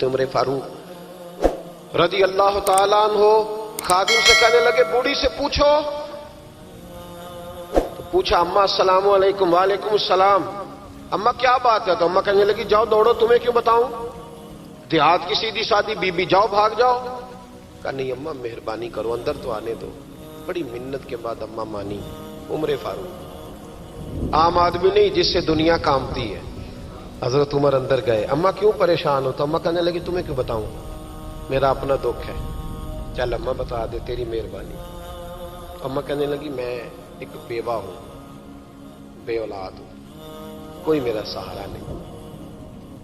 حضرت عمر فاروق رضی اللہ تعالیٰ عنہ خادم سے کہنے لگے بوڑھی سے پوچھو. تو پوچھا اماں السلام علیکم. وعلیکم السلام. اماں کیا بات ہے؟ تو اماں کہنے لگی جاؤ دوڑو, تمہیں کیوں بتاؤں, دیہات کی سیدھی سادی بی بی, جاؤ بھاگ جاؤ. کہا نہیں اماں مہربانی کرو اندر تو آنے دو. بڑی منت کے بعد اماں مانی. عمر فاروق عام آدمی نہیں جس سے دنیا کامتی ہے. حضرت عمر اندر گئے. اماں کیوں پریشان ہو؟ تو اماں کہنے لگی تمہیں کیوں بتاؤں, میرا اپنا دکھ ہے. چل اماں بتا دے, تیری مہربانی. اماں کہنے لگی میں ایک بیوہ ہوں, بے اولاد ہوں, کوئی میرا سہارا نہیں.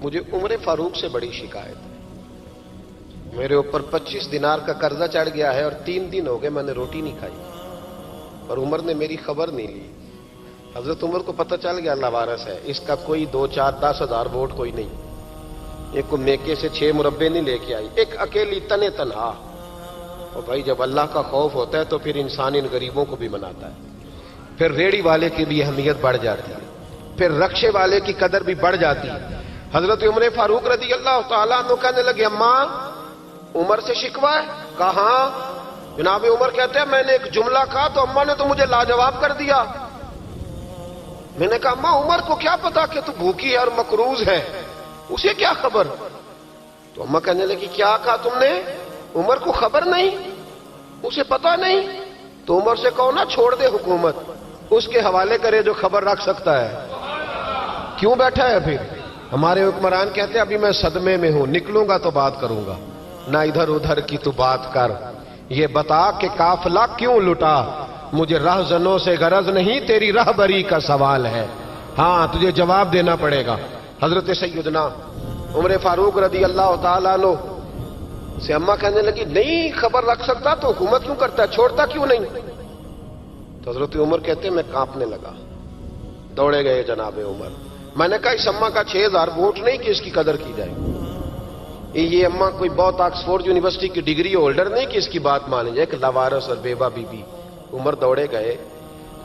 مجھے عمر فاروق سے بڑی شکایت ہے. میرے اوپر 25 دینار کا قرضہ چڑھ گیا ہے اور 3 دن ہو گئے میں نے روٹی نہیں کھائی, اور عمر نے میری خبر نہیں لی. حضرت عمر کو پتہ چل گیا اللہ وارث ہے, اس کا کوئی 2 4 10 ہزار ووٹ کوئی نہیں, یہ کوئی میکے سے 6 مربے نہیں لے کے آئی, ایک اکیلی تنے تنہا. اور بھائی جب اللہ کا خوف ہوتا ہے تو پھر انسان ان غریبوں کو بھی مناتا ہے. پھر ریڑھی والے کی بھی اہمیت بڑھ جاتی ہے, پھر رکشے والے کی قدر بھی بڑھ جاتی ہے. حضرت عمر فاروق رضی اللہ تعالیٰ عنہ کہنے لگے اماں عمر سے شکوہ ہے؟ کہاں؟ جناب عمر کہتے ہیں میں نے ایک جملہ کہا تو اماں نے تو مجھے لاجواب کر دیا. میں نے کہا اماں عمر کو کیا پتا کہ تو بھوکی ہے اور مقروض ہے, اسے کیا خبر؟ تو اماں کہنے لگی کیا کہا تم نے؟ عمر کو خبر نہیں, اسے پتا نہیں؟ تو عمر سے کہو نا چھوڑ دے حکومت, اس کے حوالے کرے جو خبر رکھ سکتا ہے. کیوں بیٹھا ہے پھر؟ ہمارے حکمران کہتے ہیں ابھی میں صدمے میں ہوں, نکلوں گا تو بات کروں گا, نہ ادھر ادھر کی تو بات کر, یہ بتا کہ قافلہ کیوں لٹا, مجھے رہزنوں سے غرض نہیں تیری رہبری کا سوال ہے. ہاں تجھے جواب دینا پڑے گا. حضرت سیدنا عمر فاروق رضی اللہ تعالیٰ عنہ سے اماں کہنے لگی نہیں خبر رکھ سکتا تو حکومت کیوں کرتا ہے, چھوڑتا کیوں نہیں؟ تو حضرت عمر کہتے ہیں میں کانپنے لگا. دوڑے گئے جناب عمر. میں نے کہا اس اماں کا 6000 ووٹ نہیں کہ اس کی قدر کی جائے, یہ اماں کوئی بہت آکسفورڈ یونیورسٹی کی ڈگری ہولڈر نہیں کہ اس کی بات مانی جائے, ایک لاوارث اور بیوہ بی بی. عمر دوڑے گئے,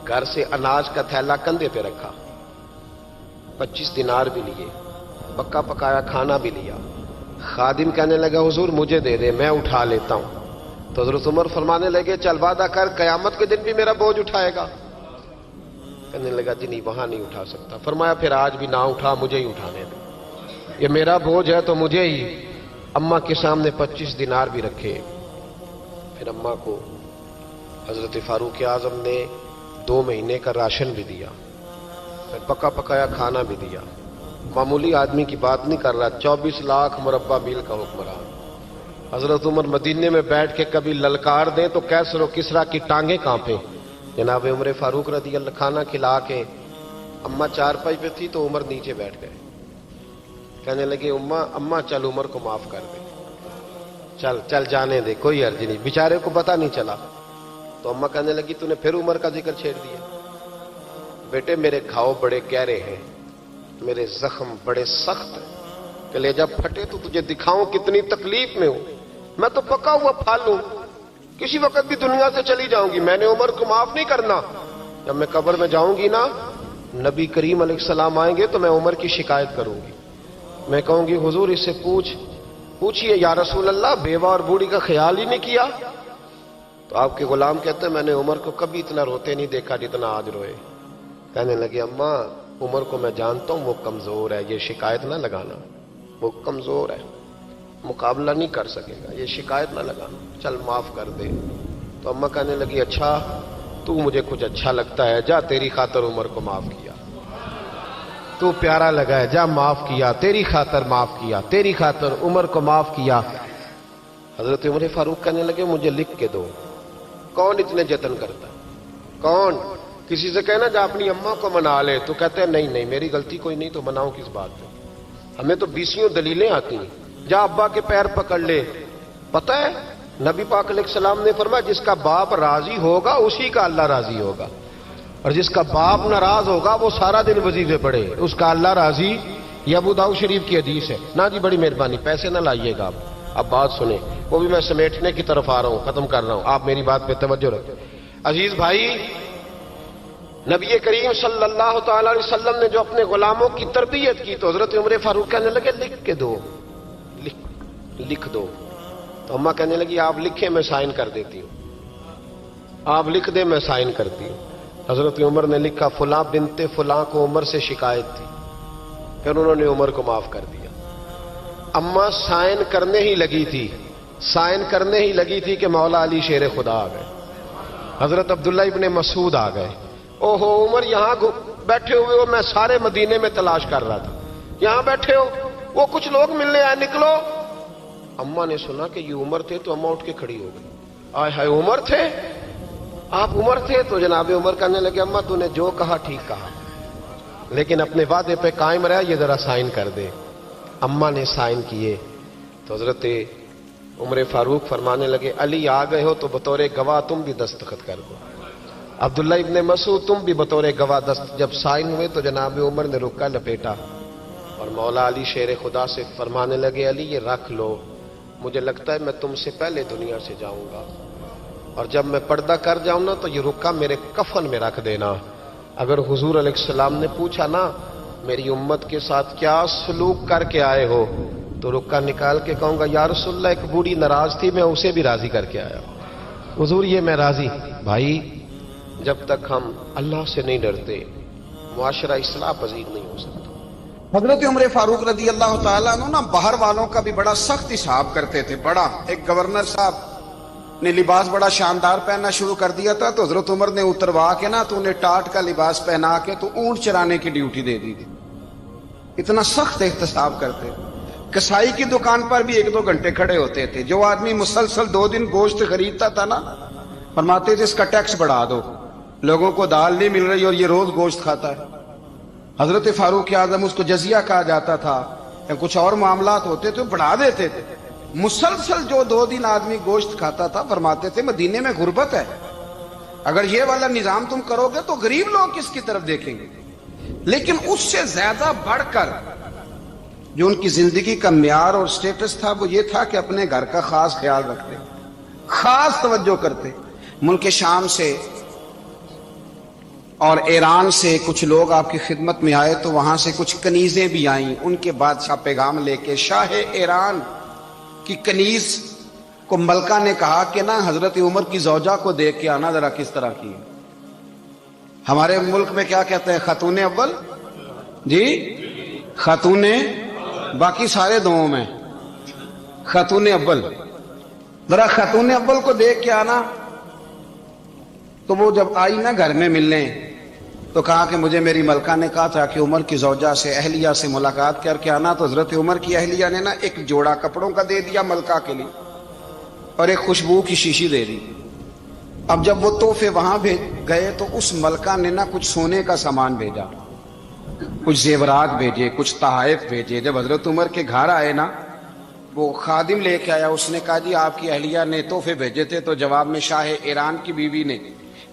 گھر سے اناج کا تھیلا کندھے پہ رکھا, 25 دینار بھی لیے, پکا پکایا کھانا بھی لیا. خادم کہنے لگا حضور مجھے دے دے میں اٹھا لیتا ہوں. تو حضرت عمر فرمانے لگے چل وعدہ کر قیامت کے دن بھی میرا بوجھ اٹھائے گا. کہنے لگا جی نہیں وہاں نہیں اٹھا سکتا. فرمایا پھر آج بھی نہ اٹھا, مجھے ہی اٹھانے دے, یہ میرا بوجھ ہے تو مجھے ہی. اماں کے سامنے 25 دینار بھی رکھے. پھر اماں کو حضرت فاروق اعظم نے 2 مہینے کا راشن بھی دیا, پھر پکا پکایا کھانا بھی دیا. معمولی آدمی کی بات نہیں کر رہا, 24 لاکھ مربع میل کا حکمران. حضرت عمر مدینے میں بیٹھ کے کبھی للکار دیں تو کیسر و کسرا کی ٹانگیں کانپیں. جناب عمر فاروق رضی اللہ کھانا کھلا کے اماں چارپائی پہ تھی تو عمر نیچے بیٹھ گئے. کہنے لگے اماں چل عمر کو معاف کر دے, چل چل جانے دے, کوئی عرض نہیں, بیچارے کو پتہ نہیں چلا. تو اماں کہنے لگی تو نے پھر عمر کا ذکر چھیڑ دیا. بیٹے میرے گھاؤ بڑے گہرے ہیں, میرے زخم بڑے سخت ہیں, کلیجہ پھٹے تو تجھے دکھاؤں کتنی تکلیف میں ہوں. میں تو پکا ہوا پھل ہوں, کسی وقت بھی دنیا سے چلی جاؤں گی. میں نے عمر کو معاف نہیں کرنا. جب میں قبر میں جاؤں گی نا, نبی کریم علیہ السلام آئیں گے تو میں عمر کی شکایت کروں گی. میں کہوں گی حضور اس سے پوچھئے یا رسول اللہ بیوہ اور بوڑھی کا خیال ہی نہیں کیا. تو آپ کے غلام کہتے ہیں میں نے عمر کو کبھی اتنا روتے نہیں دیکھا جتنا آج روئے. کہنے لگے اماں عمر کو میں جانتا ہوں وہ کمزور ہے, یہ شکایت نہ لگانا, وہ کمزور ہے, مقابلہ نہیں کر سکے گا, یہ شکایت نہ لگانا, چل معاف کر دے. تو اماں کہنے لگی اچھا تو مجھے کچھ اچھا لگتا ہے, جا تیری خاطر عمر کو معاف کیا, تو پیارا لگا ہے, جا معاف کیا, تیری خاطر معاف کیا, تیری خاطر عمر کو معاف کیا. حضرت عمر فاروق کہنے لگے مجھے لکھ کے دو. کون اتنے جتن کرتا ہے, کون؟ کسی سے کہنا جا اپنی اماں کو منا لے, تو کہتے ہیں نہیں نہیں میری غلطی کوئی نہیں تو مناؤں کس بات پہ, ہمیں تو 20 دلیلیں آتی ہیں. جا ابا کے پیر پکڑ لے. پتہ ہے نبی پاک علیہ السلام نے فرمایا جس کا باپ راضی ہوگا اسی کا اللہ راضی ہوگا, اور جس کا باپ ناراض ہوگا وہ سارا دن وظیفے پڑھے, اس کا اللہ راضی. یہ ابو داؤد شریف کی حدیث ہے. نا جی بڑی مہربانی, پیسے نہ لائیے گا آپ. اب بات سنیں, وہ بھی میں سمیٹنے کی طرف آ رہا ہوں, ختم کر رہا ہوں, آپ میری بات پہ توجہ رکھیں. عزیز بھائی, نبی کریم صلی اللہ تعالی علیہ وسلم نے جو اپنے غلاموں کی تربیت کی تو حضرت عمر فاروق کہنے لگے لکھ کے دو. لکھ دو. تو اماں کہنے لگی آپ لکھیں میں سائن کر دیتی ہوں. آپ لکھ دیں میں سائن کرتی ہوں. حضرت عمر نے لکھا فلاں بنت فلاں کو عمر سے شکایت تھی. پھر انہوں نے عمر کو معاف کر دیا. اماں سائن کرنے ہی لگی تھی، سائن کرنے ہی لگی تھی کہ مولا علی شیر خدا آ گئے. حضرت عبداللہ ابن مسعود آ گئے. اوہو عمر یہاں بیٹھے ہوئے ہو، میں سارے مدینے میں تلاش کر رہا تھا، یہاں بیٹھے ہو، وہ کچھ لوگ ملنے آئے، نکلو. اماں نے سنا کہ یہ عمر تھے تو اماں اٹھ کے کھڑی ہو گئی. آئے ہائے عمر تھے، آپ عمر تھے؟ تو جناب عمر کہنے لگے اماں تو نے جو کہا ٹھیک کہا، لیکن اپنے وعدے پہ قائم رہا، یہ ذرا سائن کر دے. اماں نے سائن کیے تو حضرت عمر فاروق فرمانے لگے علی آ گئے ہو تو بطور گواہ تم بھی دستخط کر دو. عبداللہ ابن مسعود تم بھی بطور گواہ جب سائن ہوئے تو جناب عمر نے رکا لپیٹا اور مولا علی شیر خدا سے فرمانے لگے علی یہ رکھ لو، مجھے لگتا ہے میں تم سے پہلے دنیا سے جاؤں گا، اور جب میں پردہ کر جاؤں نا تو یہ رکا میرے کفن میں رکھ دینا. اگر حضور علیہ السلام نے پوچھا نا میری امت کے ساتھ کیا سلوک کر کے آئے ہو، تو رکا نکال کے کہوں گا یا رسول اللہ ایک بوڑھی ناراض تھی میں اسے بھی راضی کر کے آیا ہوں. حضور یہ میں راضی. بھائی جب تک ہم اللہ سے نہیں ڈرتے معاشرہ اصلاح پذیر نہیں ہو سکتا. حضرت عمر فاروق رضی اللہ تعالیٰ عنہ نا باہر والوں کا بھی بڑا سخت حساب کرتے تھے. بڑا ایک گورنر صاحب نے لباس بڑا شاندار پہننا شروع کر دیا تھا تو حضرت عمر نے اتروا کے نا تو انہیں ٹاٹ کا لباس پہنا کے تو اونٹ چرانے کی ڈیوٹی دے دی تھی. اتنا سخت احتساب کرتے. کسائی کی دکان پر بھی 1-2 گھنٹے کھڑے ہوتے تھے. جو آدمی مسلسل 2 دن گوشت خریدتا تھا نا فرماتے تھے اس کا ٹیکس بڑھا دو، لوگوں کو دال نہیں مل رہی اور یہ روز گوشت کھاتا ہے. حضرت فاروق اعظم اس کو جزیہ کہا جاتا تھا یا کچھ اور معاملات ہوتے تھے بڑھا دیتے تھے. مسلسل جو 2 دن آدمی گوشت کھاتا تھا فرماتے تھے مدینے میں غربت ہے، اگر یہ والا نظام تم کرو گے تو غریب لوگ کس کی طرف دیکھیں گے. لیکن اس سے زیادہ بڑھ کر جو ان کی زندگی کا معیار اور سٹیٹس تھا وہ یہ تھا کہ اپنے گھر کا خاص خیال رکھتے، خاص توجہ کرتے. ملک شام سے اور ایران سے کچھ لوگ آپ کی خدمت میں آئے تو وہاں سے کچھ کنیزیں بھی آئیں. ان کے بادشاہ پیغام لے کے شاہ ایران کی کنیز کو ملکہ نے کہا کہ نا حضرت عمر کی زوجہ کو دیکھ کے آنا ذرا کس طرح کی. ہمارے ملک میں کیا کہتے ہیں خاتون اول، جی خاتون، باقی سارے دووں میں خاتون اول. ذرا خاتون اول کو دیکھ کے آنا. تو وہ جب آئی نا گھر میں ملنے تو کہا کہ مجھے میری ملکہ نے کہا تھا کہ عمر کی زوجہ سے اہلیہ سے ملاقات کر کے آنا. تو حضرت عمر کی اہلیہ نے نا ایک جوڑا کپڑوں کا دے دیا ملکہ کے لیے اور ایک خوشبو کی شیشی دے دی. اب جب وہ تحفے وہاں گئے تو اس ملکہ نے نا کچھ سونے کا سامان بھیجا، کچھ زیورات بھیجے، کچھ تحائف بھیجے. جب حضرت عمر کے گھر آئے نا وہ خادم لے کے آیا، اس نے کہا جی آپ کی اہلیہ نے تحفے بھیجے تھے. تو جواب میں شاہ ایران کی بیوی نے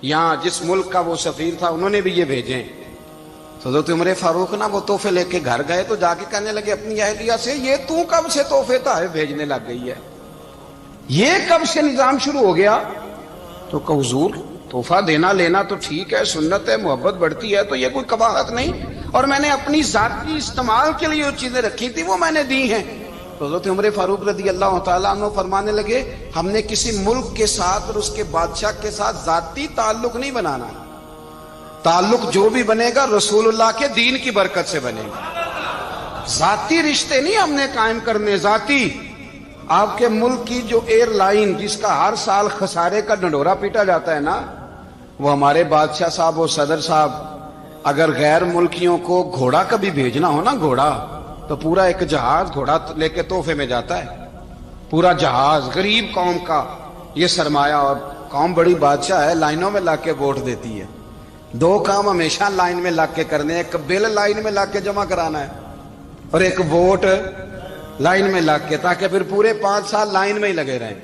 یہاں جس ملک کا وہ سفیر تھا انہوں نے بھی یہ بھیجے. تو حضرت عمر فاروق نا وہ تحفے لے کے گھر گئے تو جا کے کہنے لگے اپنی اہلیہ سے یہ تو کب سے تحفے تحائف بھیجنے لگ گئی ہے، یہ کب سے نظام شروع ہو گیا؟ تو کہ حضور تحفہ دینا لینا تو ٹھیک ہے، سنت ہے، محبت بڑھتی ہے، تو یہ کوئی قباحت نہیں، اور میں نے اپنی ذاتی استعمال کے لیے جو چیزیں رکھی تھی وہ میں نے دی ہیں. تو حضرت عمر فاروق رضی اللہ تعالیٰ عنہ فرمانے لگے ہم نے کسی ملک کے ساتھ اور اس کے بادشاہ کے ساتھ ذاتی تعلق نہیں بنانا، تعلق جو بھی بنے گا رسول اللہ کے دین کی برکت سے بنے گا. ذاتی رشتے نہیں ہم نے قائم کرنے. ذاتی آپ کے ملک کی جو ایئر لائن جس کا ہر سال خسارے کا ڈنڈورا پیٹا جاتا ہے نا، وہ ہمارے بادشاہ صاحب اور صدر صاحب اگر غیر ملکیوں کو گھوڑا کبھی بھیجنا ہو نا، گھوڑا تو پورا ایک جہاز گھوڑا لے کے تحفے میں جاتا ہے، پورا جہاز. غریب قوم کا یہ سرمایہ، اور قوم بڑی بادشاہ ہے، لائنوں میں لا کے ووٹ دیتی ہے. 2 کام ہمیشہ لائن میں لا کے کرنے، ایک بل لائن میں لا کے جمع کرانا ہے اور ایک ووٹ لائن میں لا کے، تاکہ پھر پورے 5 سال لائن میں ہی لگے رہیں.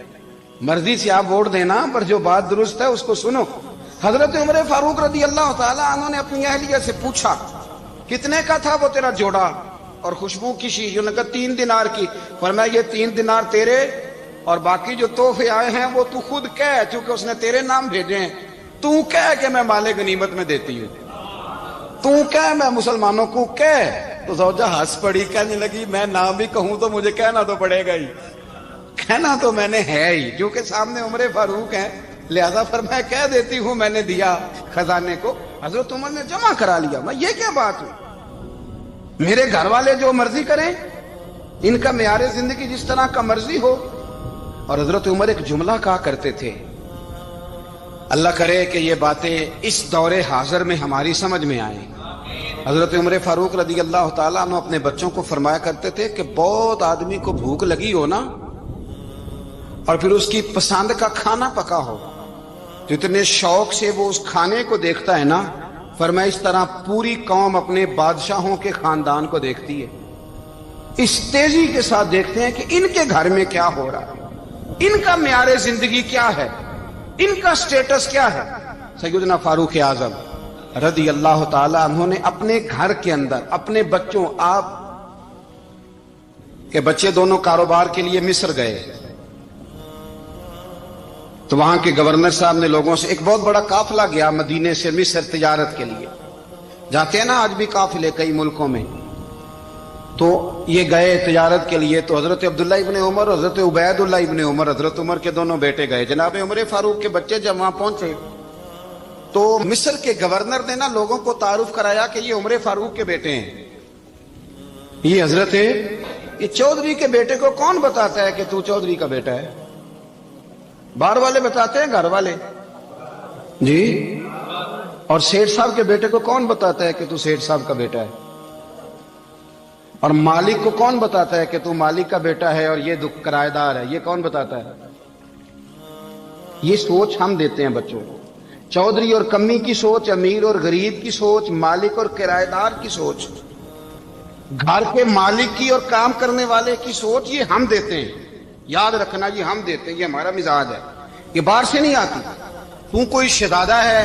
مرضی سے آپ ووٹ دینا پر جو بات درست ہے اس کو سنو. حضرت عمر فاروق رضی اللہ تعالیٰ عنہ نے اپنی اہلیہ سے پوچھا کتنے کا تھا وہ تیرا جوڑا اور خوشبو کی شیشی؟ انہوں نے کہا 3 دینار کی. فرمایا یہ 3 دینار تیرے اور باقی جو تحفے آئے ہیں وہ تو خود کہہ، چونکہ اس نے تیرے نام بھیجے ہیں، تو کہہ کہ میں مال غنیمت میں دیتی ہوں، تو کہہ میں مسلمانوں کو کہہ. تو زوجہ ہنس پڑی، کہنے لگی میں نام بھی کہوں تو مجھے کہنا تو پڑے گا ہی. کہنا تو میں نے ہے ہی، کیونکہ سامنے عمر فاروق ہیں، لہذا فرمایا کہہ دیتی ہوں میں نے دیا خزانے کو، حضرت عمر نے جمع کرا لیا۔ میں یہ کیا بات ہوئی؟ میرے گھر والے جو مرضی کریں، ان کا معیار زندگی جس طرح کا مرضی ہو۔ اور حضرت عمر ایک جملہ کہا کرتے تھے، اللہ کرے کہ یہ باتیں اس دور حاضر میں ہماری سمجھ میں آئیں۔ حضرت عمر فاروق رضی اللہ تعالیٰ عنہ اپنے بچوں کو فرمایا کرتے تھے کہ بہت آدمی کو بھوک لگی ہو نا، اور پھر اس کی پسند کا کھانا پکا ہو تو اتنے شوق سے وہ اس کھانے کو دیکھتا ہے نا، فرمایا اس طرح پوری قوم اپنے بادشاہوں کے خاندان کو دیکھتی ہے، اس تیزی کے ساتھ دیکھتے ہیں کہ ان کے گھر میں کیا ہو رہا ہے، ان کا معیار زندگی کیا ہے، ان کا سٹیٹس کیا ہے۔ سیدنا فاروق اعظم رضی اللہ تعالی عنہ نے اپنے گھر کے اندر اپنے بچوں، آپ کے بچے دونوں کاروبار کے لیے مصر گئے تو وہاں کے گورنر صاحب نے لوگوں سے، ایک بہت بڑا قافلہ گیا مدینے سے مصر تجارت کے لیے، جاتے ہیں نا آج بھی قافلے کئی ملکوں میں، تو یہ گئے تجارت کے لیے، تو حضرت عبداللہ ابن عمر، حضرت عبید اللہ ابن عمر، حضرت عمر کے دونوں بیٹے گئے۔ جناب عمر فاروق کے بچے جب وہاں پہنچے تو مصر کے گورنر نے نا لوگوں کو تعارف کرایا کہ یہ عمر فاروق کے بیٹے ہیں، یہ حضرت یہ چودھری کے بیٹے کو کون بتاتا ہے کہ تو چودھری کا بیٹا ہے؟ باہر والے بتاتے ہیں، گھر والے جی؟ اور سیٹھ صاحب کے بیٹے کو کون بتاتا ہے کہ تو سیٹھ صاحب کا بیٹا ہے؟ اور مالک کو کون بتاتا ہے کہ تو مالک کا بیٹا ہے اور یہ کرایہ دار ہے؟ یہ کون بتاتا ہے؟ یہ سوچ ہم دیتے ہیں بچوں کو، چودھری اور کمی کی سوچ، امیر اور غریب کی سوچ، مالک اور کرایہ دار کی سوچ، گھر کے مالک کی اور کام کرنے والے کی سوچ، یہ ہم دیتے ہیں۔ یاد رکھنا یہ ہم دیتے ہیں، یہ ہمارا مزاج ہے، یہ باہر سے نہیں آتی۔ تو کوئی شہزادہ ہے،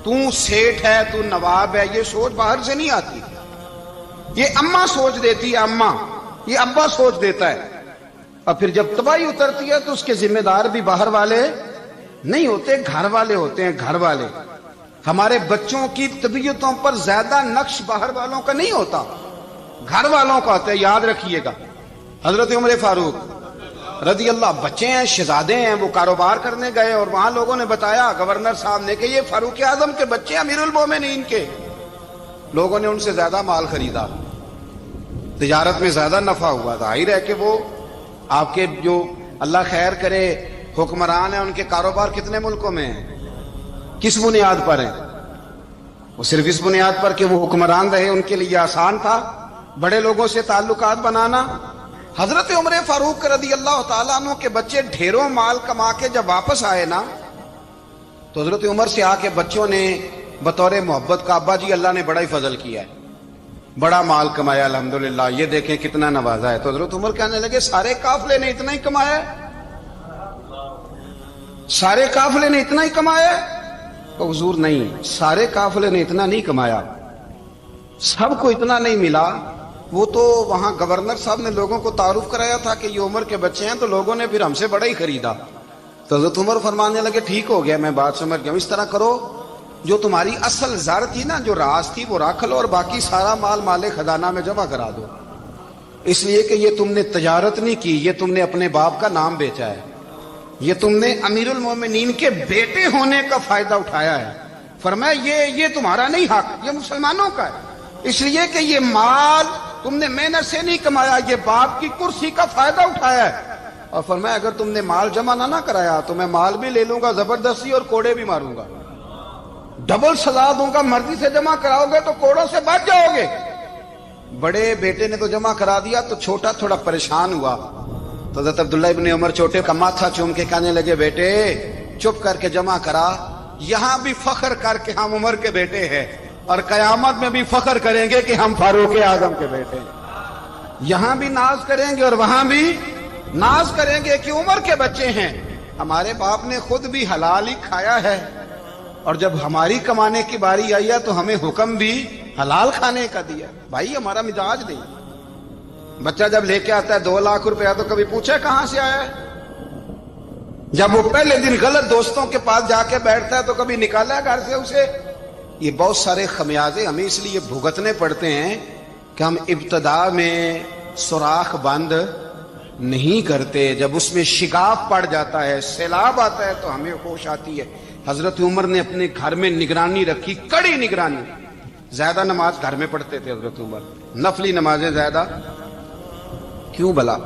تو سیٹھ ہے، تو نواب ہے، یہ سوچ باہر سے نہیں آتی، یہ اماں سوچ دیتی ہے، اماں، یہ ابا سوچ دیتا ہے۔ اور پھر جب تباہی اترتی ہے تو اس کے ذمہ دار بھی باہر والے نہیں ہوتے، گھر والے ہوتے ہیں، گھر والے۔ ہمارے بچوں کی طبیعتوں پر زیادہ نقش باہر والوں کا نہیں ہوتا، گھر والوں کا ہوتا ہے، یاد رکھیے گا۔ حضرت عمر فاروق رضی اللہ، بچے ہیں، شہزادے ہیں، وہ کاروبار کرنے گئے اور وہاں لوگوں نے بتایا گورنر صاحب نے کہ یہ فاروق اعظم کے بچے امیر المومنین کے۔ لوگوں نے ان سے زیادہ مال خریدا، تجارت میں زیادہ نفع ہوا، ظاہر ہے کہ وہ آپ کے جو اللہ خیر کرے حکمران ہیں، ان کے کاروبار کتنے ملکوں میں ہیں، کس بنیاد پر ہیں؟ وہ صرف اس بنیاد پر کہ وہ حکمران رہے، ان کے لیے آسان تھا بڑے لوگوں سے تعلقات بنانا۔ حضرت عمر فاروق رضی اللہ تعالیٰ عنہ کے بچے ڈھیروں مال کما کے جب واپس آئے نا، تو حضرت عمر سے آ کے بچوں نے بطور محبت کا، ابا جی اللہ نے بڑا ہی فضل کیا ہے، بڑا مال کمایا الحمدللہ، یہ دیکھیں کتنا نوازا ہے۔ تو حضرت عمر کہنے لگے سارے قافلے نے اتنا ہی کمایا ہے؟ سارے قافلے نے اتنا ہی کمایا ہے؟ تو حضور نہیں، سارے قافلے نے اتنا نہیں کمایا، سب کو اتنا نہیں ملا۔ وہ تو وہاں گورنر صاحب نے لوگوں کو تعارف کرایا تھا کہ یہ عمر کے بچے ہیں، تو لوگوں نے پھر ہم سے بڑا ہی خریدا۔ تو حضرت عمر فرمانے لگے ٹھیک ہو گیا، میں بات سمجھ گیا، اس طرح کرو جو تمہاری اصل زر تھی نا، جو راز تھی، وہ رکھ لو اور باقی سارا مال مال خزانہ میں جمع کرا دو، اس لیے کہ یہ تم نے تجارت نہیں کی، یہ تم نے اپنے باپ کا نام بیچا ہے، یہ تم نے امیر المومنین کے بیٹے ہونے کا فائدہ اٹھایا ہے۔ فرمایا یہ تمہارا نہیں حق، یہ مسلمانوں کا ہے، اس لیے کہ یہ مال تم نے محنت سے نہیں کمایا، یہ باپ کی کرسی کا فائدہ اٹھایا ہے۔ اور فرمایا اگر تم نے مال جمع نہ کرایا تو میں مال بھی لے لوں گا زبردستی اور کوڑے بھی ماروں گا، ڈبل سزا دوں گا، مرضی سے جمع کراؤ گے تو کوڑوں سے بچ جاؤ گے۔ بڑے بیٹے نے تو جمع کرا دیا، تو چھوٹا تھوڑا پریشان ہوا، تو حضرت عبداللہ ابن عمر چھوٹے کا ماتھا چوم کے کہنے لگے بیٹے چپ کر کے جمع کرا، یہاں بھی فخر کر کے ہم عمر کے بیٹے ہیں، اور قیامت میں بھی فخر کریں گے کہ ہم فاروق اعظم کے بیٹے ہیں، یہاں بھی ناز کریں گے اور وہاں بھی ناز کریں گے کہ عمر کے بچے ہیں۔ ہمارے باپ نے خود بھی حلال ہی کھایا ہے، اور جب ہماری کمانے کی باری آئی ہے تو ہمیں حکم بھی حلال کھانے کا دیا۔ بھائی ہمارا مزاج نہیں، بچہ جب لے کے آتا ہے 2 لاکھ روپیہ تو کبھی پوچھے کہاں سے آیا ہے؟ جب وہ پہلے دن غلط دوستوں کے پاس جا کے بیٹھتا ہے تو کبھی نکالا ہے گھر سے اسے؟ یہ بہت سارے خمیازے ہمیں اس لیے بھگتنے پڑتے ہیں کہ ہم ابتدا میں سوراخ بند نہیں کرتے. جب اس میں شگاف پڑ جاتا ہے, سیلاب آتا ہے تو ہمیں ہوش آتی ہے. حضرت عمر نے اپنے گھر میں نگرانی رکھی, کڑی نگرانی. زیادہ نماز گھر میں پڑھتے تھے حضرت عمر, نفلی نمازیں زیادہ کیوں بلا؟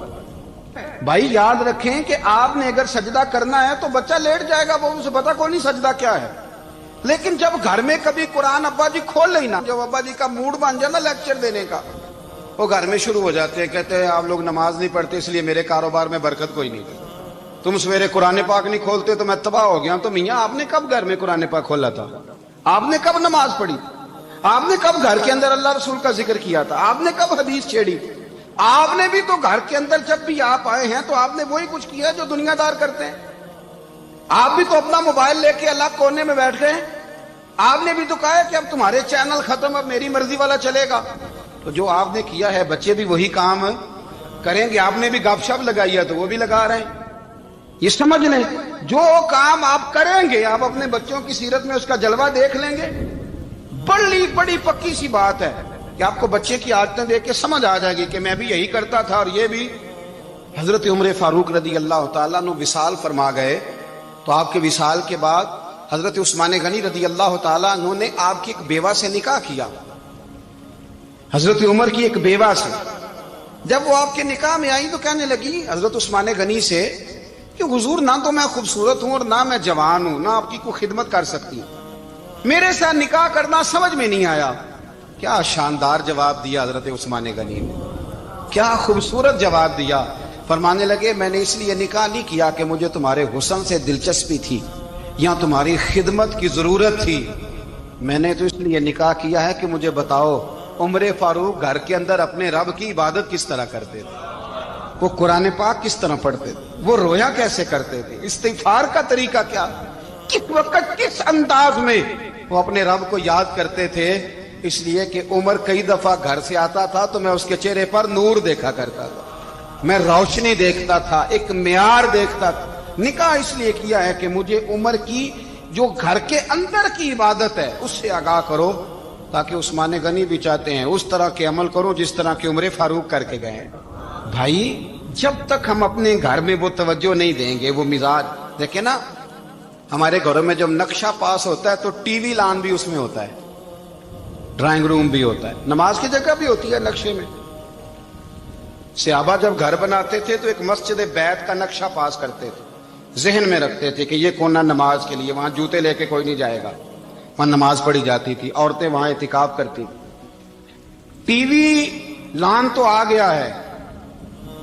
بھائی یاد رکھیں کہ آپ نے اگر سجدہ کرنا ہے تو بچہ لیٹ جائے گا, وہ اسے پتا کوئی نہیں سجدہ کیا ہے. لیکن جب گھر میں کبھی قرآن ابا جی کھول لینا, جب ابا جی کا موڈ بن جائے نا لیکچر دینے کا, وہ گھر میں شروع ہو جاتے ہیں, کہتے ہیں آپ لوگ نماز نہیں پڑھتے اس لیے میرے کاروبار میں برکت کوئی نہیں. تم سویرے قرآن پاک نہیں کھولتے تو میں تباہ ہو گیا. تو میاں آپ نے کب گھر میں قرآن پاک کھولا تھا؟ آپ نے کب نماز پڑھی؟ آپ نے کب گھر کے اندر اللہ رسول کا ذکر کیا تھا؟ آپ نے کب حدیث چھیڑی؟ آپ نے بھی تو گھر کے اندر جب بھی آپ آئے ہیں تو آپ نے وہی کچھ کیا جو دنیا دار کرتے ہیں. آپ بھی تو اپنا موبائل لے کے الگ کونے میں بیٹھ گئے. آپ نے بھی تو کہا ہے کہ اب تمہارے چینل ختم, اب میری مرضی والا چلے گا. تو جو آپ نے کیا ہے بچے بھی وہی کام کریں گے. آپ نے بھی گپ شپ لگائی ہے تو وہ بھی لگا رہے ہیں. یہ سمجھ لیں, جو کام آپ کریں گے آپ اپنے بچوں کی سیرت میں اس کا جلوہ دیکھ لیں گے. بڑی پکی سی بات ہے کہ آپ کو بچے کی عادتیں دیکھ کے سمجھ آ جائے گی کہ میں بھی یہی کرتا تھا اور یہ بھی. حضرت عمر فاروق رضی اللہ تعالیٰ عنہ وصال فرما گئے تو آپ کے وصال کے بعد حضرت عثمان غنی رضی اللہ تعالیٰ عنہ نے آپ کی ایک بیوہ سے نکاح کیا, حضرت عمر کی ایک بیوہ سے. جب وہ آپ کے نکاح میں آئی تو کہنے لگی حضرت عثمان غنی سے کہ حضور نہ تو میں خوبصورت ہوں اور نہ میں جوان ہوں, نہ آپ کی کوئی خدمت کر سکتی ہوں, میرے ساتھ نکاح کرنا سمجھ میں نہیں آیا. کیا شاندار جواب دیا حضرت عثمان غنی نے, کیا خوبصورت جواب دیا. فرمانے لگے میں نے اس لیے نکاح نہیں کیا کہ مجھے تمہارے حسن سے دلچسپی تھی یا تمہاری خدمت کی ضرورت تھی, میں نے تو اس لیے نکاح کیا ہے کہ مجھے بتاؤ عمر فاروق گھر کے اندر اپنے رب کی عبادت کس طرح کرتے تھے, وہ قرآن پاک کس طرح پڑھتے تھے, وہ رویا کیسے کرتے تھے, استغفار کا طریقہ کیا, کس وقت کس انداز میں وہ اپنے رب کو یاد کرتے تھے. اس لیے کہ عمر کئی دفعہ گھر سے آتا تھا تو میں اس کے چہرے پر نور دیکھا کرتا تھا, میں روشنی دیکھتا تھا, ایک معیار دیکھتا تھا. نکاح اس لیے کیا ہے کہ مجھے عمر کی جو گھر کے اندر کی عبادت ہے اس سے آگاہ کرو, تاکہ عثمان غنی بھی چاہتے ہیں اس طرح کے عمل کرو جس طرح کے عمر فاروق کر کے گئے. بھائی جب تک ہم اپنے گھر میں وہ توجہ نہیں دیں گے, وہ مزاج دیکھیں نا, ہمارے گھروں میں جب نقشہ پاس ہوتا ہے تو ٹی وی لان بھی اس میں ہوتا ہے, ڈرائنگ روم بھی ہوتا ہے, نماز کی جگہ بھی ہوتی ہے نقشے میں. صحابہ جب گھر بناتے تھے تو ایک مسجد بیت کا نقشہ پاس کرتے تھے, ذہن میں رکھتے تھے کہ یہ کونا نماز کے لیے, وہاں جوتے لے کے کوئی نہیں جائے گا, وہاں نماز پڑھی جاتی تھی, عورتیں وہاں اعتکاف کرتی تھی. ٹی وی لان تو آ گیا ہے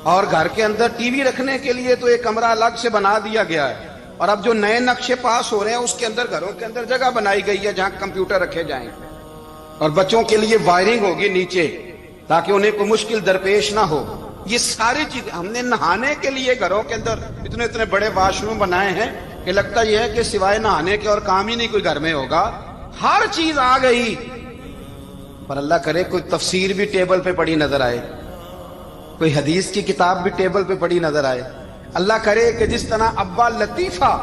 اور گھر کے اندر ٹی وی رکھنے کے لیے تو ایک کمرہ الگ سے بنا دیا گیا ہے, اور اب جو نئے نقشے پاس ہو رہے ہیں اس کے اندر گھروں کے اندر جگہ بنائی گئی ہے جہاں کمپیوٹر رکھے جائیں, اور بچوں کے لیے وائرنگ ہوگی نیچے تاکہ انہیں کوئی مشکل درپیش نہ ہو. یہ ساری چیزیں ہم نے نہانے کے لیے گھروں کے اندر اتنے بڑے واش روم بنائے ہیں کہ لگتا یہ ہے کہ سوائے نہانے کے اور کام ہی نہیں کوئی گھر میں ہوگا. ہر چیز آ گئی, پر اللہ کرے کوئی تفسیر بھی ٹیبل پہ پڑی نظر آئے, کوئی حدیث کی کتاب بھی ٹیبل پہ پڑی نظر آئے. اللہ کرے کہ جس طرح ابا لطیفہ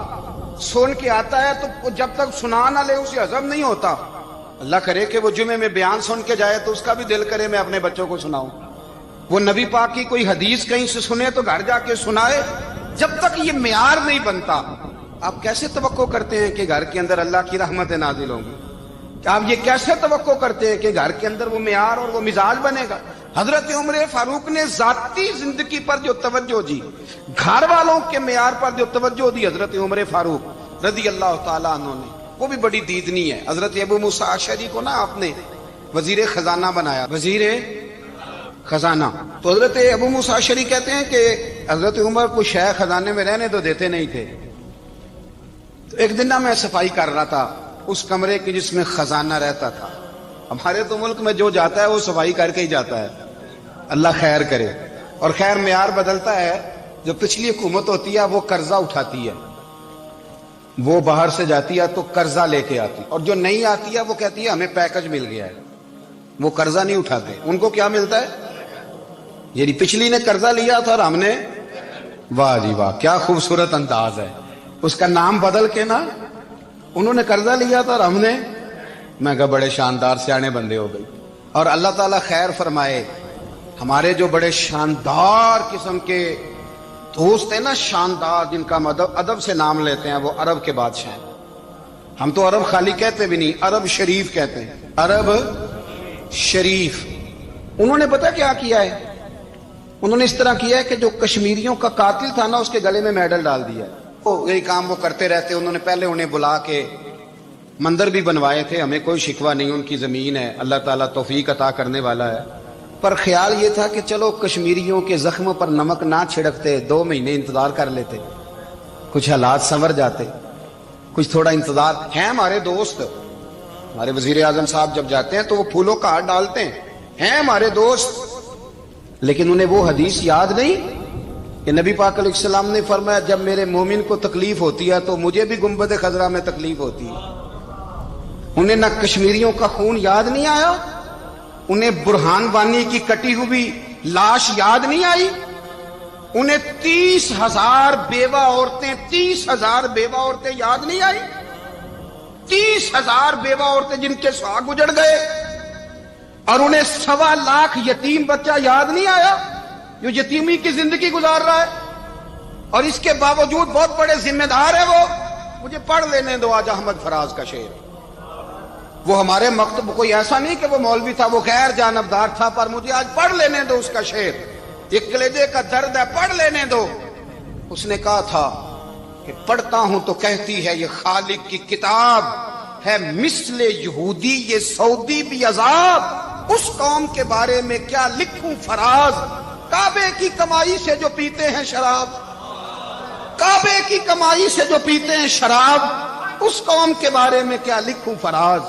سن کے آتا ہے تو جب تک سنا نہ لے اسے ہضم نہیں ہوتا. اللہ کرے کہ وہ جمعے میں بیان سن کے جائے تو اس کا بھی دل کرے میں اپنے بچوں کو سناؤں. وہ نبی پاک کی کوئی حدیث کہیں سے سنے تو گھر جا کے سنائے. جب تک یہ معیار نہیں بنتا آپ کیسے توقع کرتے ہیں کہ گھر کے اندر اللہ کی رحمتیں نازل ہوں گی؟ آپ یہ کیسے توقع کرتے ہیں کہ گھر کے اندر وہ معیار اور وہ مزاج بنے گا؟ حضرت عمر فاروق نے ذاتی زندگی پر جو توجہ دی, گھر والوں کے معیار پر جو توجہ دی حضرت عمر فاروق رضی اللہ تعالیٰ عنہ نے, وہ بھی بڑی دیدنی ہے. حضرت ابو موسیٰ اشعری کو نا آپ نے وزیر خزانہ بنایا, وزیر خزانہ. تو حضرت ابو موسیٰ اشعری کہتے ہیں کہ حضرت عمر کو شیخ خزانے میں رہنے تو دیتے نہیں تھے. تو ایک دن میں صفائی کر رہا تھا اس کمرے کی جس میں خزانہ رہتا تھا. ہمارے تو ملک میں جو جاتا ہے وہ صفائی کر کے ہی جاتا ہے, اللہ خیر کرے. اور خیر معیار بدلتا ہے. جو پچھلی حکومت ہوتی ہے وہ قرضہ اٹھاتی ہے, وہ باہر سے جاتی ہے تو قرضہ لے کے آتی, اور جو نہیں آتی ہے وہ کہتی ہے ہمیں پیکج مل گیا ہے. وہ قرضہ نہیں اٹھاتے, ان کو کیا ملتا ہے؟ یعنی پچھلی نے قرضہ لیا تھا اور ہم نے, واہ جی واہ کیا خوبصورت انداز ہے, اس کا نام بدل کے نا انہوں نے قرضہ لیا تھا اور ہم نے, میں کہا بڑے شاندار سیانے بندے ہو گئی. اور اللہ تعالیٰ خیر فرمائے, ہمارے جو بڑے شاندار قسم کے دوست ہے نا شاندار، جن کا ادب سے نام لیتے ہیں، وہ عرب کے بادشاہ ہیں۔ ہم تو عرب خالی کہتے بھی نہیں، عرب شریف کہتے ہیں، عرب شریف۔ انہوں نے پتہ کیا کیا ہے؟ انہوں نے اس طرح کیا ہے کہ جو کشمیریوں کا قاتل تھا نا، اس کے گلے میں میڈل ڈال دیا ہے۔ یہی کام وہ کرتے رہتے۔ انہوں نے پہلے انہیں بلا کے مندر بھی بنوائے تھے، ہمیں کوئی شکوہ نہیں، ان کی زمین ہے، اللہ تعالیٰ توفیق عطا کرنے والا ہے، پر خیال یہ تھا کہ چلو کشمیریوں کے زخموں پر نمک نہ چھڑکتے، 2 مہینے انتظار کر لیتے، کچھ حالات سنور جاتے، کچھ تھوڑا انتظار۔ ہیں ہمارے دوست، ہمارے وزیر اعظم صاحب جب جاتے ہیں تو وہ پھولوں کا ہار ڈالتے ہیں ہمارے دوست، لیکن انہیں وہ حدیث یاد نہیں کہ نبی پاک علیہ السلام نے فرمایا جب میرے مومن کو تکلیف ہوتی ہے تو مجھے بھی گنبد خضرا میں تکلیف ہوتی ہے۔ انہیں نہ کشمیریوں کا خون یاد نہیں آیا، انہیں برہان وانی کی کٹی ہوئی لاش یاد نہیں آئی، انہیں 30,000 بیوہ عورتیں 30,000 بیوہ عورتیں یاد نہیں آئی، 30,000 بیوہ عورتیں جن کے سواگ اجڑ گئے، اور انہیں 1.25 لاکھ یتیم بچہ یاد نہیں آیا جو یتیمی کی زندگی گزار رہا ہے، اور اس کے باوجود بہت بڑے ذمہ دار ہے وہ۔ مجھے پڑھ لینے دو آج احمد فراز کا شعر، وہ ہمارے مکتب کوئی ایسا نہیں کہ وہ مولوی تھا، وہ غیر جانبدار تھا، پر مجھے آج پڑھ لینے دو اس کا شعر، ایک کلیجے کا درد ہے، پڑھ لینے دو۔ اس نے کہا تھا کہ پڑھتا ہوں تو کہتی ہے یہ خالق کی کتاب ہے، مثل یہودی یہ سعودی بھی عذاب، اس قوم کے بارے میں کیا لکھوں فراز، کعبے کی کمائی سے جو پیتے ہیں شراب، کعبے کی کمائی سے جو پیتے ہیں شراب، اس قوم کے بارے میں کیا لکھوں فراز،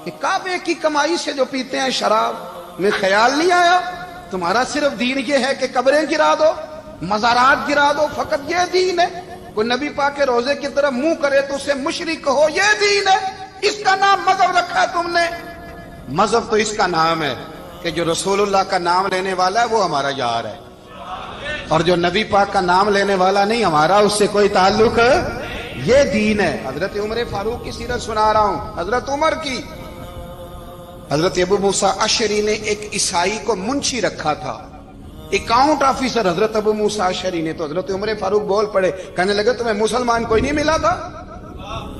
کہ کعبے کی کمائی سے جو پیتے ہیں شراب۔ میں خیال نہیں آیا تمہارا صرف دین یہ ہے کہ قبریں گرا دو، مزارات گرا دو، فقط یہ دین ہے؟ کوئی نبی پاک کے روزے کی طرف منہ کرے تو اسے مشرک ہو، یہ دین ہے؟ اس کا نام مذہب رکھا ہے تم نے؟ مذہب تو اس کا نام ہے کہ جو رسول اللہ کا نام لینے والا ہے وہ ہمارا یار ہے، اور جو نبی پاک کا نام لینے والا نہیں، ہمارا اس سے کوئی تعلق، یہ دین ہے۔ حضرت عمر فاروق کی سیرت سنا رہا ہوں، حضرت عمر کی۔ حضرت ابو موسیٰ اشعری نے ایک عیسائی کو منشی رکھا تھا، اکاؤنٹ آفیسر حضرت ابو موسیٰ اشعری نے۔ تو حضرت عمر فاروق بول پڑے، کہنے لگے تمہیں مسلمان کوئی نہیں ملا تھا؟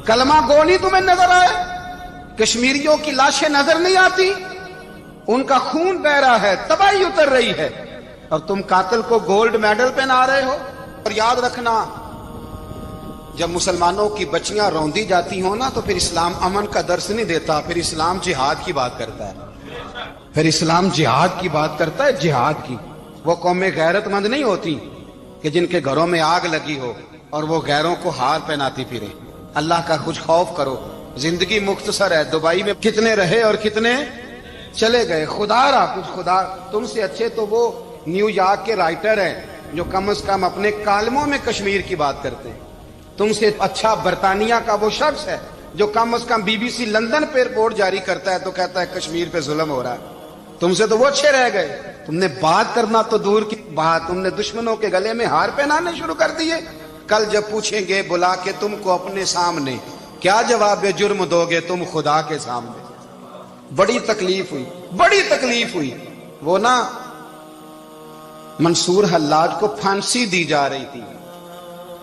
کلمہ گو نہیں تمہیں نظر آئے؟ کشمیریوں کی لاشیں نظر نہیں آتی؟ ان کا خون بہ رہا ہے، تباہی اتر رہی ہے، اور تم قاتل کو گولڈ میڈل پہنا رہے ہو۔ اور یاد رکھنا، جب مسلمانوں کی بچیاں روندی جاتی ہوں نا تو پھر اسلام امن کا درس نہیں دیتا، پھر اسلام جہاد کی بات کرتا ہے، پھر اسلام جہاد کی بات کرتا ہے، جہاد کی۔ وہ قومیں غیرت مند نہیں ہوتی کہ جن کے گھروں میں آگ لگی ہو اور وہ غیروں کو ہار پہناتی پھرے۔ اللہ کا کچھ خوف کرو، زندگی مختصر ہے، دبئی میں کتنے رہے اور کتنے چلے گئے، خدا را کچھ خدا۔ تم سے اچھے تو وہ نیو یارک کے رائٹر ہیں جو کم از کم اپنے کالموں میں کشمیر کی بات کرتے ہیں، تم سے اچھا برطانیہ کا وہ شخص ہے جو کم از کم BBC لندن پہ رپورٹ جاری کرتا ہے تو کہتا ہے کشمیر پہ ظلم ہو رہا ہے۔ تم سے تو وہ اچھے رہ گئے، تم نے بات کرنا تو دور کی بات، تم نے دشمنوں کے گلے میں ہار پہنانے شروع کر دیے۔ کل جب پوچھیں گے بلا کے تم کو اپنے سامنے، کیا جواب جرم دو گے تم خدا کے سامنے؟ بڑی تکلیف ہوئی، بڑی تکلیف ہوئی۔ وہ نا منصور حلاج کو پھانسی دی جا رہی تھی،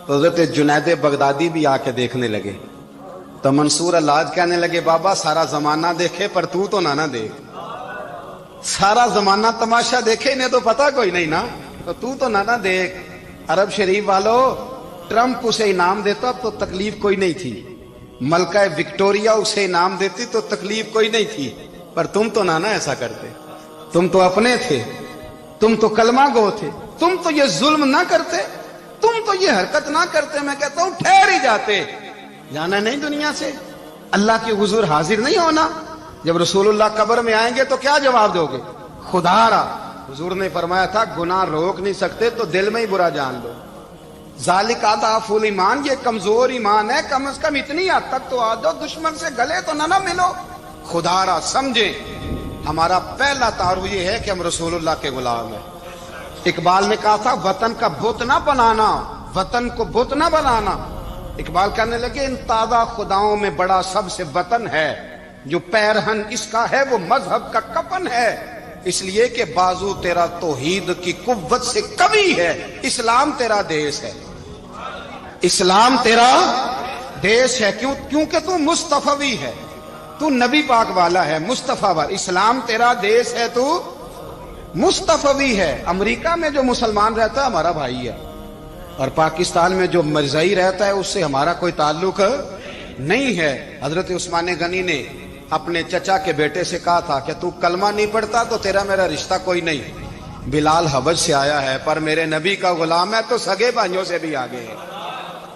تو حضرت جنید بغدادی بھی آ کے دیکھنے لگے، تو منصور حلاج کہنے لگے بابا سارا زمانہ دیکھے پر تو نہ دیکھ، سارا زمانہ تماشا دیکھے انہیں تو پتا کوئی نہیں نا، تو نہ دیکھ۔ عرب شریف والو، ٹرمپ اسے انعام دیتا تو تکلیف کوئی نہیں تھی، ملکہ وکٹوریا اسے انعام دیتی تو تکلیف کوئی نہیں تھی، پر تم تو نہ ایسا کرتے، تم تو اپنے تھے، تم تو کلمہ گو تھے، تم تو یہ ظلم نہ کرتے، تم تو یہ حرکت نہ کرتے، میں کہتا ہوں ٹھہر ہی جاتے، جانا نہیں دنیا سے، اللہ کے حضور حاضر نہیں ہونا۔ جب رسول اللہ قبر میں آئیں گے تو کیا جواب دو گے؟ خدا را، حضور نے فرمایا تھا گناہ روک نہیں سکتے تو دل میں ہی برا جان لو، ذالک اضعف الایمان، یہ کمزور ایمان ہے، کم از کم اتنی حد تک تو آ جاؤ، دشمن سے گلے تو نہ ملو۔ خدا را سمجھے، ہمارا پہلا تعارف یہ ہے کہ ہم رسول اللہ کے غلام ہیں۔ اقبال نے کہا تھا وطن کا بت نہ بنانا، وطن کو بت نہ بنانا۔ اقبال کہنے لگے ان تازہ خداؤں میں بڑا سب سے وطن ہے، جو پیرہن اس کا ہے وہ مذہب کا کفن ہے، اس لیے کہ بازو تیرا توحید کی قوت سے قوی ہے. اسلام تیرا دیس ہے, اسلام تیرا دیس ہے. کیونکہ تو مصطفی ہے, تو نبی پاک والا ہے, مصطفیٰ والا. اسلام تیرا دیس ہے, تو مصطفی ہے. امریکہ میں جو مسلمان رہتا ہے ہمارا بھائی ہے, اور پاکستان میں جو مرزائی رہتا ہے اس سے ہمارا کوئی تعلق نہیں ہے. حضرت عثمان غنی نے اپنے چچا کے بیٹے سے کہا تھا کہ تو کلمہ نہیں پڑھتا تو تیرا میرا رشتہ کوئی نہیں. بلال حبش سے آیا ہے پر میرے نبی کا غلام ہے تو سگے بھائیوں سے بھی آگے ہے.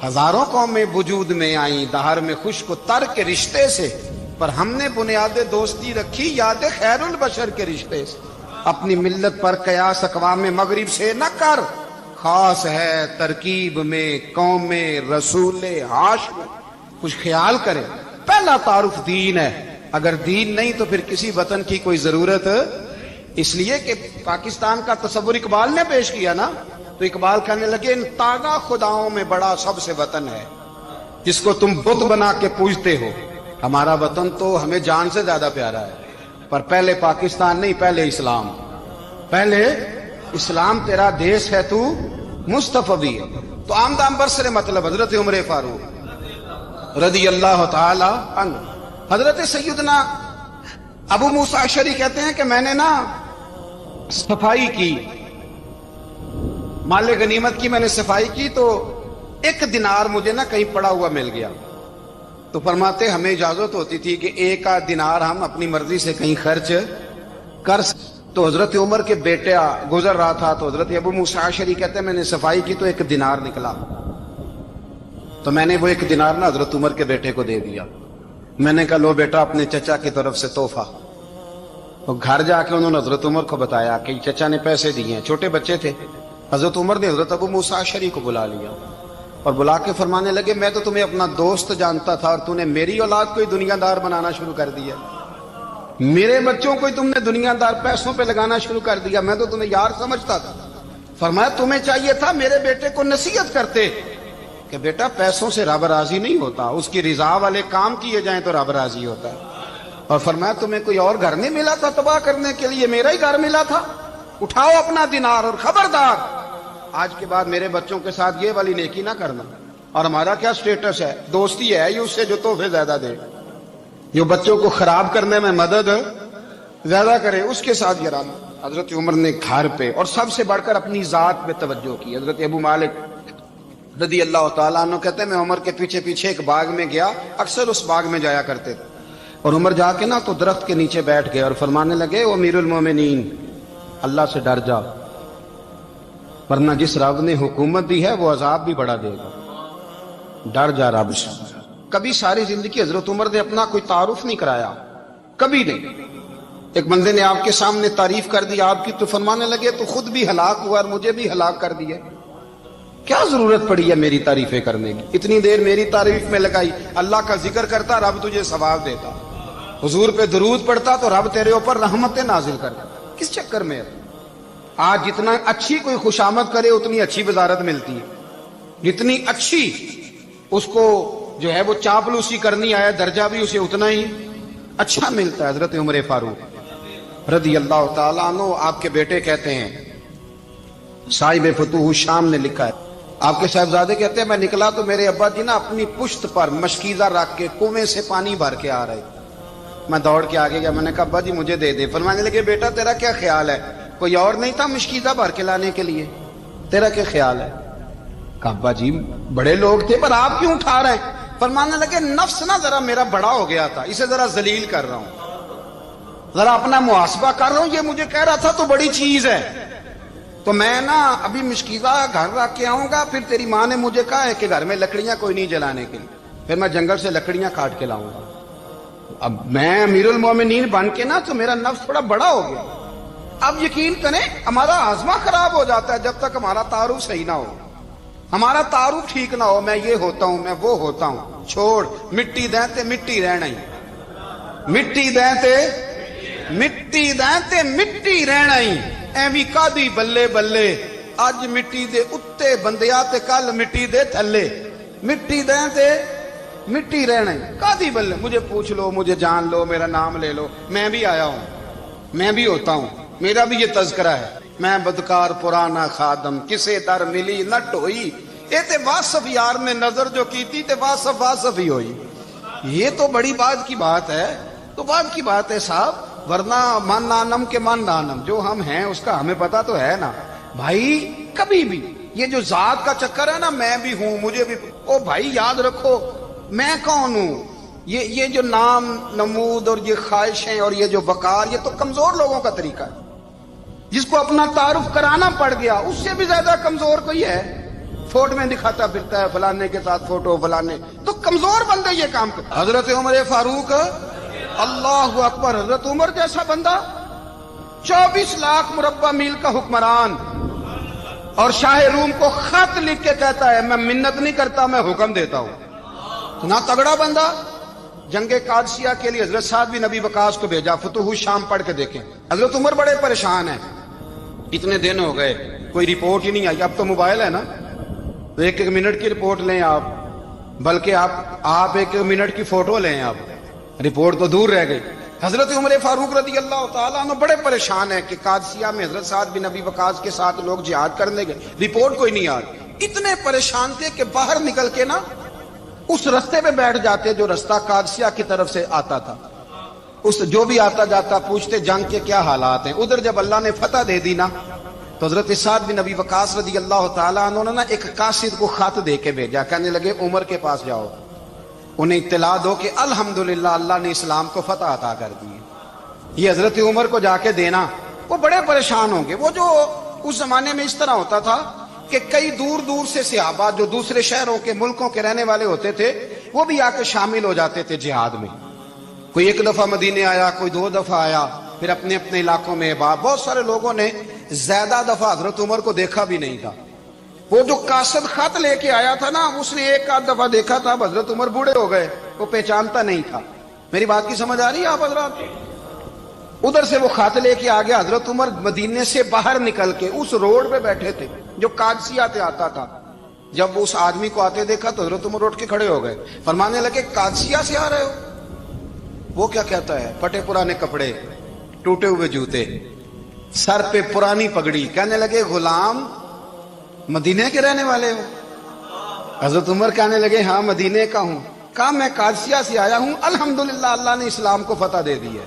ہزاروں قومیں وجود میں آئیں دہر میں خشک و تر کے رشتے سے, پر ہم نے بنیاد دوستی رکھی یاد خیر البشر کے رشتے سے. اپنی ملت پر قیاس اقوام مغرب سے نہ کر, خاص ہے ترکیب میں قوم رسول ہاشم. کچھ خیال کرے, پہلا تعارف دین ہے, اگر دین نہیں تو پھر کسی وطن کی کوئی ضرورت. اس لیے کہ پاکستان کا تصور اقبال نے پیش کیا نا, تو اقبال کہنے لگے ان تازہ خداؤں میں بڑا سب سے وطن ہے جس کو تم بت بنا کے پوجتے ہو. ہمارا وطن تو ہمیں جان سے زیادہ پیارا ہے, پر پہلے پاکستان نہیں, پہلے اسلام. پہلے اسلام تیرا دیس ہے, تو مصطفی ہے. تو آمدام برسر مطلب حضرت عمر فاروق رضی اللہ تعالی عنہ. حضرت سیدنا ابو موسیٰ اشعری کہتے ہیں کہ میں نے نا صفائی کی, مال غنیمت کی میں نے صفائی کی, تو ایک دینار مجھے نا کہیں پڑا ہوا مل گیا. تو فرماتے ہمیں اجازت ہوتی تھی کہ ایک آدھ دینار ہم اپنی مرضی سے کہیں خرچ کر. تو حضرت عمر کے بیٹا گزر رہا تھا, تو حضرت ابو موسیٰ اشعری کہتے ہیں میں نے صفائی کی تو ایک دینار نکلا, تو میں نے وہ ایک دینار نا حضرت عمر کے بیٹے کو دے دیا. میں نے کہا لو بیٹا اپنے چچا کی طرف سے تحفہ. تو گھر جا کے انہوں نے حضرت عمر کو بتایا کہ چچا نے پیسے دیے ہیں, چھوٹے بچے تھے. حضرت عمر نے حضرت ابو موسیٰ اشعری کو بلا لیا اور بلا کے فرمانے لگے میں تو تمہیں اپنا دوست جانتا تھا اور تو نے میری اولاد کو ہی دنیا دار بنانا شروع کر دیا, میرے بچوں کو ہی تم نے دنیا دار پیسوں پہ لگانا شروع کر دیا, میں تو تمہیں یار سمجھتا تھا. فرمایا تمہیں چاہیے تھا میرے بیٹے کو نصیحت کرتے کہ بیٹا پیسوں سے رب راضی نہیں ہوتا, اس کی رضا والے کام کیے جائیں تو رب راضی ہوتا ہے. اور فرمایا تمہیں کوئی اور گھر نہیں ملا تھا تباہ کرنے کے لیے, میرا ہی گھر ملا تھا, اٹھاؤ اپنا دینار اور خبردار آج کے بعد میرے بچوں کے ساتھ یہ والی نیکی نہ کرنا. اور ہمارا کیا سٹیٹس ہے, دوستی ہے یہ اس سے جو تحفے زیادہ دے, جو بچوں کو خراب کرنے میں مدد زیادہ کرے اس کے ساتھ یہ رہا. حضرت عمر نے گھر پہ اور سب سے بڑھ کر اپنی ذات پہ توجہ کی. حضرت ابو مالک رضی اللہ تعالیٰ عنہ کہتے ہیں میں عمر کے پیچھے پیچھے ایک باغ میں گیا, اکثر اس باغ میں جایا کرتے تھے, اور عمر جا کے نا تو درخت کے نیچے بیٹھ گئے اور فرمانے لگے او امیر المومنین اللہ سے ڈر جا, ورنہ جس رب نے حکومت دی ہے وہ عذاب بھی بڑا دے گا, ڈر جا رب سے. کبھی ساری زندگی حضرت عمر نے اپنا کوئی تعارف نہیں کرایا, کبھی نہیں. ایک بندے نے آپ کے سامنے تعریف کر دی آپ کی تو فرمانے لگے تو خود بھی ہلاک ہوا اور مجھے بھی ہلاک کر دیا, کیا ضرورت پڑی ہے میری تعریفیں کرنے کی, اتنی دیر میری تعریف میں لگائی. اللہ کا ذکر کرتا رب تجھے ثواب دیتا, حضور پہ درود پڑھتا تو رب تیرے اوپر رحمتیں نازل کرتا. کس چکر میں آج جتنا اچھی کوئی خوشامد کرے اتنی اچھی وزارت ملتی ہے, جتنی اچھی اس کو جو ہے وہ چاپلوسی کرنی آیا درجہ بھی اسے اتنا ہی اچھا ملتا ہے. حضرت عمر فاروق رضی اللہ تعالیٰ عنہ آپ کے بیٹے کہتے ہیں, صاحب فتوح الشام نے لکھا ہے, آپ کے صاحبزادے کہتے ہیں میں نکلا تو میرے ابا جی نا اپنی پشت پر مشکیزہ رکھ کے کنویں سے پانی بھر کے آ رہے. میں دوڑ کے آگے گیا, میں نے کہا ابا جی مجھے دے دے. فرمانے لگے بیٹا تیرا کیا خیال ہے, کوئی اور نہیں تھا مشکیزہ بھر کے لانے کے لیے, تیرا کیا خیال ہے. کہا ابا جی بڑے لوگ تھے پر آپ کیوں اٹھا رہے ہیں. فرمانے لگے نفس نا ذرا میرا بڑا ہو گیا تھا, اسے ذرا ذلیل کر رہا ہوں, ذرا اپنا محاسبہ کر رہا ہوں. یہ مجھے کہہ رہا تھا تو بڑی چیز ہے, تو میں نا ابھی مشکیزہ گھر رکھ کے آؤں گا, پھر تیری ماں نے مجھے کہا ہے کہ گھر میں لکڑیاں کوئی نہیں جلانے کے لیے, پھر میں جنگل سے لکڑیاں کاٹ کے لاؤں گا. اب میں امیر المومنین بن کے نا تو میرا نفس تھوڑا بڑا ہو گیا. اب یقین کریں ہمارا ہاضمہ خراب ہو جاتا ہے جب تک ہمارا تعارف صحیح نہ ہو, ہمارا تعارف ٹھیک نہ ہو. میں یہ ہوتا ہوں, میں وہ ہوتا ہوں, چھوڑ مٹی دیں تے مٹی رہنا ہی, مٹی دیں تے مٹی دیں تے مٹی رہنا ہی. ایویں کادی بلے بلے اج مٹی دے اتے بندیا تے کل مٹی دے تھلے, مٹی دیں تے مٹی رہنا ہی. کادی بلے, مجھے پوچھ لو, مجھے جان لو, میرا نام لے لو, میں بھی آیا ہوں, میں بھی ہوتا ہوں, میرا بھی یہ تذکرہ ہے، میں بدکار پرانا خادم، کسے در ملی نہ ٹوئی، اے تے واصف یار نے نظر جو کی تھی تے واصف واصف ہی ہوئی۔ یہ تو بڑی بات کی بات ہے، تو بات کی بات ہے صاحب، ورنہ من نانم کے من نانم، جو ہم ہیں اس کا ہمیں پتا تو ہے نا بھائی۔ کبھی بھی یہ جو ذات کا چکر ہے نا، میں بھی ہوں مجھے بھی، او بھائی یاد رکھو میں کون ہوں۔ یہ جو نام نمود اور یہ خواہشیں اور یہ جو وقار، یہ تو کمزور لوگوں کا طریقہ ہے۔ جس کو اپنا تعارف کرانا پڑ گیا اس سے بھی زیادہ کمزور کوئی ہے؟ فوٹو میں دکھاتا پھرتا ہے فلانے کے ساتھ فوٹو، فلانے تو کمزور بندے یہ کام کرتے۔ حضرت عمر فاروق، اللہ اکبر، حضرت عمر جیسا بندہ 24 لاکھ مربع میل کا حکمران، اور شاہ روم کو خط لکھ کے کہتا ہے میں منت نہیں کرتا، میں حکم دیتا ہوں۔ نہ تگڑا بندہ۔ جنگ قادسیہ کے لیے حضرت سعد بن ابی وقاص کو بھیجا، فتوح الشام پڑھ کے دیکھیں۔ حضرت عمر بڑے پریشان ہیں، اتنے دن ہو گئے کوئی رپورٹ ہی نہیں آئی۔ اب تو موبائل ہے نا، تو ایک ایک منٹ کی رپورٹ لیں آپ، بلکہ آپ ایک ایک منٹ کی فوٹو لیں، آپ رپورٹ تو دور رہ گئی۔ حضرت عمر فاروق رضی اللہ تعالیٰ عنہ بڑے پریشان ہیں کہ قادسیہ میں حضرت سعد بن ابی وقاص کے ساتھ لوگ جہاد کرنے گئے، رپورٹ کوئی نہیں آ رہی۔ اتنے پریشان تھے کہ باہر نکل کے نا اس رستے پہ بیٹھ جاتے جو رستہ قادسیہ کی طرف سے آتا تھا، اس جو بھی آتا جاتا پوچھتے جنگ کے کیا حالات ہیں۔ ادھر جب اللہ نے فتح دے دی نا، تو حضرت سعد بن ابی وقاص رضی اللہ تعالیٰ عنہ نے ایک قاصد کو خط دے کے بھیجا، کہنے لگے عمر کے پاس جاؤ، انہیں اطلاع دو کہ الحمدللہ اللہ نے اسلام کو فتح عطا کر دی۔ یہ حضرت عمر کو جا کے دینا، وہ بڑے پریشان ہوں گے۔ وہ جو اس زمانے میں اس طرح ہوتا تھا کہ کئی دور دور سے صحابہ جو دوسرے شہروں کے ملکوں کے رہنے والے ہوتے تھے، وہ بھی آ کے شامل ہو جاتے تھے جہاد میں۔ کوئی ایک دفعہ مدینے آیا، کوئی 2 دفعہ آیا، پھر اپنے اپنے علاقوں میں۔ بہت سارے لوگوں نے زیادہ دفعہ حضرت عمر کو دیکھا بھی نہیں تھا۔ وہ جو قاصد خط لے کے آیا تھا نا، اس نے 1 دفعہ دیکھا تھا، حضرت عمر بوڑھے ہو گئے، وہ پہچانتا نہیں تھا۔ میری بات کی سمجھ آ رہی ہے آپ حضرات؟ ادھر سے وہ خط لے کے آ گیا۔ حضرت عمر مدینے سے باہر نکل کے اس روڈ پہ بیٹھے تھے جو قادسیہ سے آتا تھا۔ جب اس آدمی کو آتے دیکھا تو حضرت عمر اٹھ کے کھڑے ہو گئے، فرمانے لگے قادسیہ سے آ رہے ہو؟ وہ کیا کہتا ہے؟ پھٹے پرانے کپڑے، ٹوٹے ہوئے جوتے، سر پہ پرانی پگڑی، کہنے لگے غلام مدینے کے رہنے والے ہو؟ حضرت عمر کہنے لگے ہاں مدینے کا ہوں۔ کہا میں قادسیہ سے آیا ہوں، الحمدللہ اللہ نے اسلام کو فتح دے دی ہے،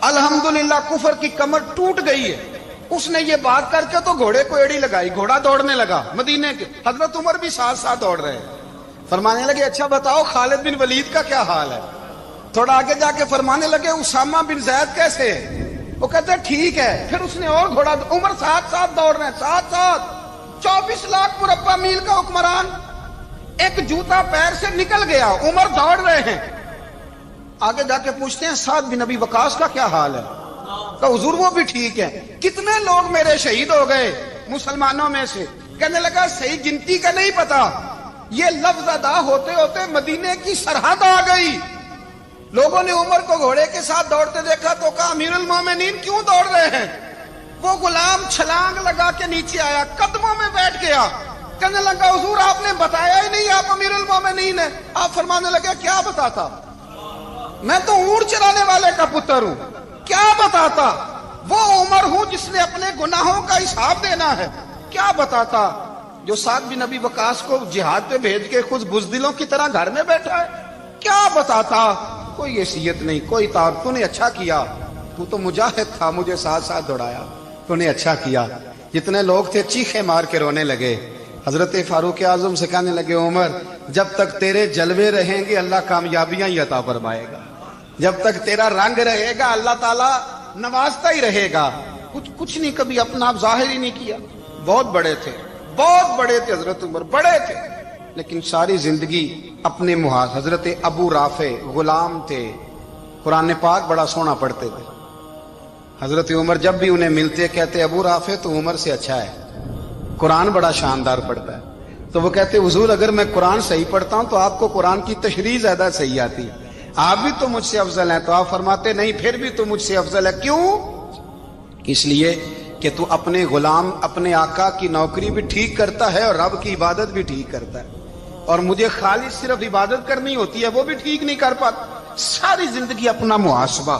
الحمدللہ کفر کی کمر ٹوٹ گئی ہے۔ اس نے یہ بات کر کے تو گھوڑے کو ایڑی لگائی، گھوڑا دوڑنے لگا مدینے کے، حضرت عمر بھی ساتھ ساتھ دوڑ رہے ہیں۔ فرمانے لگے اچھا بتاؤ خالد بن ولید کا کیا حال ہے؟ تھوڑا آگے جا کے فرمانے لگے اسامہ بن زید کیسے ہے؟ وہ کہتے ہیں ٹھیک ہے۔ پھر اس نے اور گھوڑا، عمر ساتھ ساتھ دوڑ رہے ہیں، ساتھ ساتھ 24 لاکھ مربع میل کا حکمران، ایک جوتا پیر سے نکل گیا، عمر دوڑ رہے ہیں۔ آگے جا کے پوچھتے ہیں سعد بن ابی وقاص کا کیا حال ہے؟ کہ حضور وہ بھی ٹھیک ہے۔ کتنے لوگ میرے شہید ہو گئے مسلمانوں میں سے؟ کہنے لگا صحیح گنتی کا نہیں پتا، یہ لفظ ادا ہوتے ہوتے مدینے کی سرحد آ گئی۔ لوگوں نے عمر کو گھوڑے کے ساتھ دوڑتے دیکھا تو کہا امیر المومنین کیوں دوڑ رہے ہیں؟ وہ غلام چھلانگ لگا کے نیچے آیا، قدموں میں بیٹھ گیا، کہنے لگا حضور آپ نے بتایا ہی نہیں آپ امیر المومنین ہیں۔ آپ فرمانے لگے کیا بتاتا؟ میں تو اونٹ چرانے والے کا پتر ہوں، کیا بتاتا؟ وہ عمر ہوں جس نے اپنے گناہوں کا حساب دینا ہے، کیا بتاتا؟ جو سعد بن ابی وقاص کو جہاد پہ بھیج کے خود بزدلوں کی طرح گھر میں بیٹھا ہے، کیا بتاتا؟ کوئی حیثیت نہیں، کوئی تعارف۔ تو نے اچھا کیا، تو تو مجاہد تھا، مجھے ساتھ ساتھ دوڑایا، تو نے اچھا کیا۔ جتنے لوگ تھے چیخے مار کے رونے لگے۔ حضرت فاروق اعظم سے کہنے لگے عمر جب تک تیرے جلوے رہیں گے اللہ کامیابیاں ہی عطا فرمائے گا، جب تک تیرا رنگ رہے گا اللہ تعالیٰ نوازتا ہی رہے گا۔ کچھ نہیں کبھی اپنا آپ ظاہر ہی نہیں کیا۔ بہت بڑے تھے، بہت بڑے تھے حضرت عمر، بڑے تھے، لیکن ساری زندگی اپنے محاذ۔ حضرت ابو رافع غلام تھے، قرآن پاک بڑا سونا پڑھتے تھے۔ حضرت عمر جب بھی انہیں ملتے کہتے ابو رافع تو عمر سے اچھا ہے، قرآن بڑا شاندار پڑھتا ہے۔ تو وہ کہتے حضور اگر میں قرآن صحیح پڑھتا ہوں تو آپ کو قرآن کی تشریح زیادہ صحیح آتی ہے، آپ بھی تو مجھ سے افضل ہیں۔ تو آپ فرماتے نہیں پھر بھی تو مجھ سے افضل ہے۔ کیوں؟ اس لیے کہ تو اپنے غلام اپنے آقا کی نوکری بھی ٹھیک کرتا ہے اور رب کی عبادت بھی ٹھیک کرتا ہے، اور مجھے خالص صرف عبادت کرنی ہوتی ہے وہ بھی ٹھیک نہیں کر پاتا۔ ساری زندگی اپنا محاسبہ،